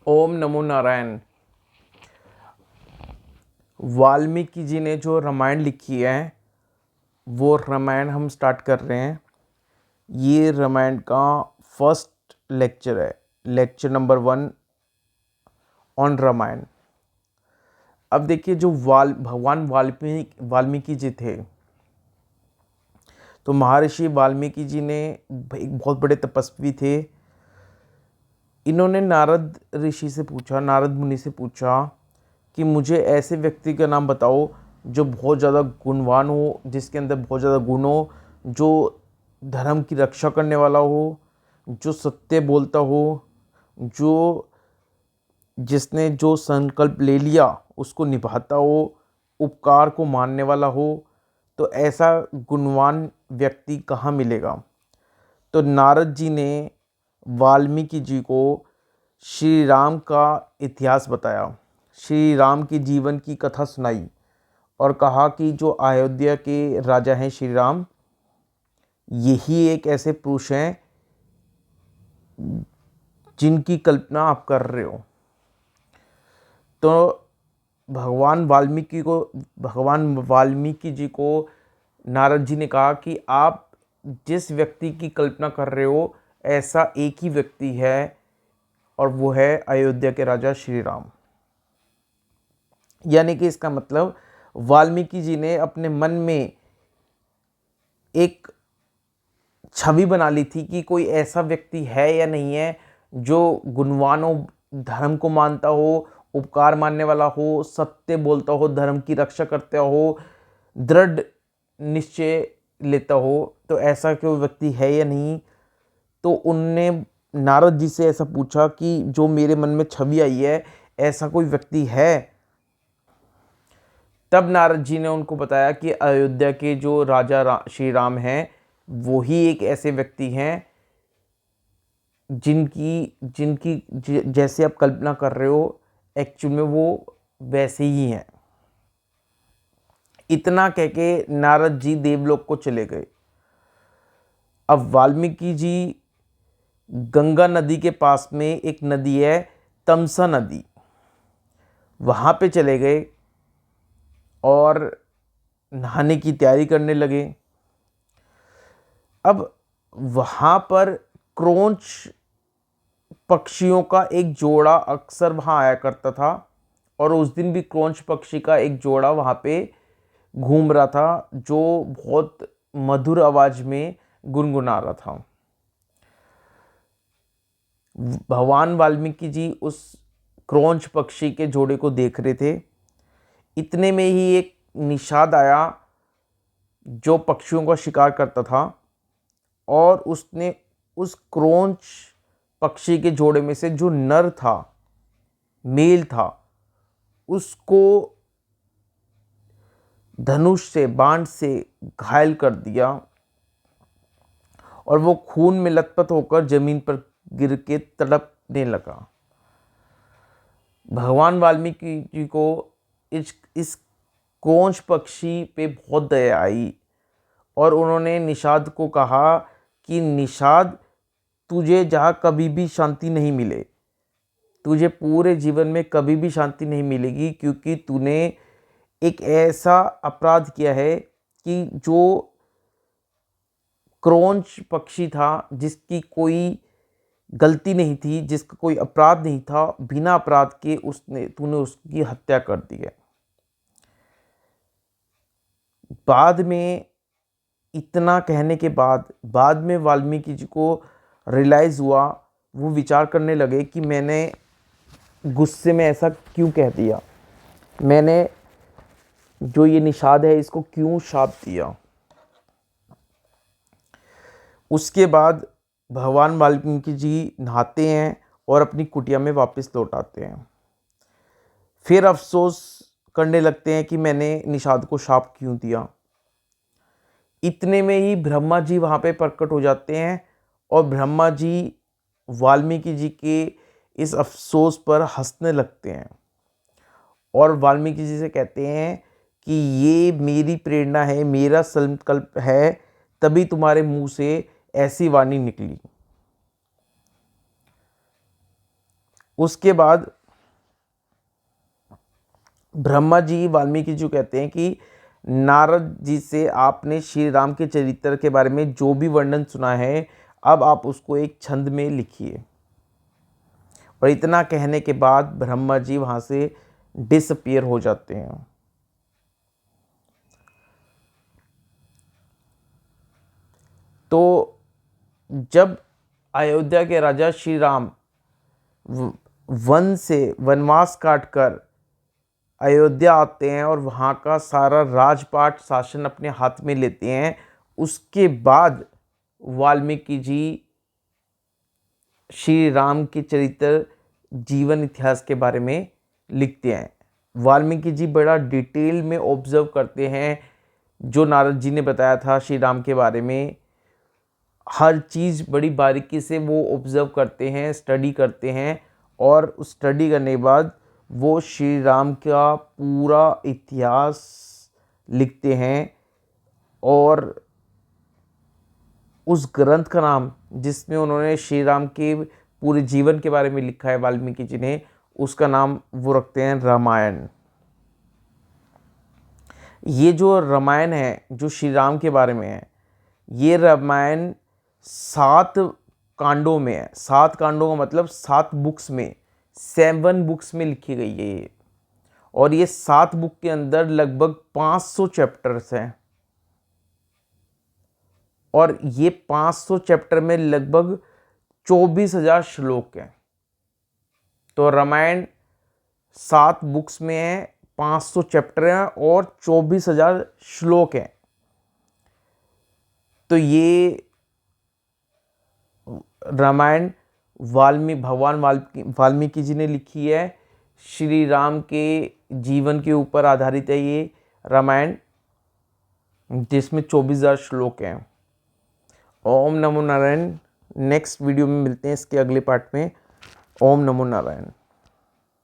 ओम नमो नारायण। वाल्मीकि जी ने जो रामायण लिखी है वो रामायण हम स्टार्ट कर रहे हैं। ये रामायण का फर्स्ट लेक्चर है, लेक्चर नंबर 1 ऑन रामायण। अब देखिए, जो भगवान वाल्मीकि जी थे, तो महर्षि वाल्मीकि जी ने एक बहुत बड़े तपस्वी थे। इन्होंने नारद ऋषि से पूछा, नारद मुनि से पूछा कि मुझे ऐसे व्यक्ति का नाम बताओ जो बहुत ज़्यादा गुणवान हो, जिसके अंदर बहुत ज़्यादा गुण हो, जो धर्म की रक्षा करने वाला हो, जो सत्य बोलता हो, जो जिसने जो संकल्प ले लिया उसको निभाता हो, उपकार को मानने वाला हो। तो ऐसा गुणवान व्यक्ति कहाँ मिलेगा? तो नारद जी ने वाल्मीकि जी को श्री राम का इतिहास बताया, श्री राम के जीवन की कथा सुनाई और कहा कि जो अयोध्या के राजा हैं श्री राम, यही एक ऐसे पुरुष हैं जिनकी कल्पना आप कर रहे हो। तो भगवान वाल्मीकि जी को नारद जी ने कहा कि आप जिस व्यक्ति की कल्पना कर रहे हो, ऐसा एक ही व्यक्ति है और वो है अयोध्या के राजा श्री राम। यानी कि इसका मतलब वाल्मीकि जी ने अपने मन में एक छवि बना ली थी कि कोई ऐसा व्यक्ति है या नहीं है जो गुणवान हो, धर्म को मानता हो, उपकार मानने वाला हो, सत्य बोलता हो, धर्म की रक्षा करता हो, दृढ़ निश्चय लेता हो। तो ऐसा कोई व्यक्ति है या नहीं? तो उनने नारद जी से ऐसा पूछा कि जो मेरे मन में छवि आई है, ऐसा कोई व्यक्ति है? तब नारद जी ने उनको बताया कि अयोध्या के जो राजा श्री राम हैं, वो ही एक ऐसे व्यक्ति हैं जिनकी जिनकी जैसे आप कल्पना कर रहे हो, एक्चुअल में वो वैसे ही हैं। इतना कह के नारद जी देवलोक को चले गए। अब वाल्मीकि जी गंगा नदी के पास में एक नदी है, तमसा नदी, वहाँ पे चले गए और नहाने की तैयारी करने लगे। अब वहाँ पर क्रोंच पक्षियों का एक जोड़ा अक्सर वहाँ आया करता था और उस दिन भी क्रोंच पक्षी का एक जोड़ा वहाँ पे घूम रहा था, जो बहुत मधुर आवाज में गुनगुना रहा था। भगवान वाल्मीकि जी उस क्रोंच पक्षी के जोड़े को देख रहे थे। इतने में ही एक निषाद आया जो पक्षियों का शिकार करता था और उसने उस क्रोंच पक्षी के जोड़े में से जो नर था, मेल था, उसको धनुष से, बाण से घायल कर दिया और वो खून में लथपथ होकर जमीन पर गिर के तड़पने लगा। भगवान वाल्मीकि जी को इस क्रोंच पक्षी पे बहुत दया आई और उन्होंने निषाद को कहा कि निषाद, तुझे जहाँ कभी भी शांति नहीं मिले, तुझे पूरे जीवन में कभी भी शांति नहीं मिलेगी, क्योंकि तूने एक ऐसा अपराध किया है कि जो क्रोंच पक्षी था, जिसकी कोई गलती नहीं थी, जिसका कोई अपराध नहीं था, बिना अपराध के तूने उसकी हत्या कर दी है। बाद में इतना कहने के बाद में वाल्मीकि जी को रियलाइज़ हुआ, वो विचार करने लगे कि मैंने गुस्से में ऐसा क्यों कह दिया, मैंने जो ये निषाद है इसको क्यों शाप दिया। उसके बाद भगवान वाल्मीकि जी नहाते हैं और अपनी कुटिया में वापस लौट आते हैं। फिर अफसोस करने लगते हैं कि मैंने निषाद को शाप क्यों दिया। इतने में ही ब्रह्मा जी वहाँ पे प्रकट हो जाते हैं और ब्रह्मा जी वाल्मीकि जी के इस अफसोस पर हंसने लगते हैं और वाल्मीकि जी से कहते हैं कि ये मेरी प्रेरणा है, मेरा संकल्प है, तभी तुम्हारे मुंह से ऐसी वाणी निकली। उसके बाद ब्रह्मा जी वाल्मीकि जी कहते हैं कि नारद जी से आपने श्री राम के चरित्र के बारे में जो भी वर्णन सुना है, अब आप उसको एक छंद में लिखिए। और इतना कहने के बाद ब्रह्मा जी वहाँ से डिसअपियर हो जाते हैं। तो जब अयोध्या के राजा श्री राम वन से वनवास काटकर अयोध्या आते हैं और वहाँ का सारा राजपाट शासन अपने हाथ में लेते हैं, उसके बाद वाल्मीकि जी श्री राम के चरित्र जीवन इतिहास के बारे में लिखते हैं। वाल्मीकि जी बड़ा डिटेल में ऑब्जर्व करते हैं जो नारद जी ने बताया था श्री राम के बारे में। हर चीज़ बड़ी बारीकी से वो ऑब्जर्व करते हैं, स्टडी करते हैं, और उस स्टडी करने के बाद वो श्री राम का पूरा इतिहास लिखते हैं। और उस ग्रंथ का नाम जिसमें उन्होंने श्री राम के पूरे जीवन के बारे में लिखा है वाल्मीकि जी ने, उसका नाम वो रखते हैं रामायण। ये जो रामायण है जो श्री राम के बारे में है, ये रामायण 7 कांडों में है। 7 कांडों का मतलब 7 बुक्स में, 7 बुक्स में लिखी गई है ये। और ये 7 बुक के अंदर लगभग 500 चैप्टर्स हैं। और ये 500 चैप्टर में लगभग 24,000 श्लोक हैं। तो रामायण 7 बुक्स में है, 500 चैप्टर हैं और 24,000 श्लोक हैं। तो ये रामायण भगवान वाल्मीकि जी ने लिखी है। श्री राम के जीवन के ऊपर आधारित है ये रामायण, जिसमें 24,000 श्लोक हैं। ओम नमो नारायण। नेक्स्ट वीडियो में मिलते हैं इसके अगले पार्ट में। ओम नमो नारायण।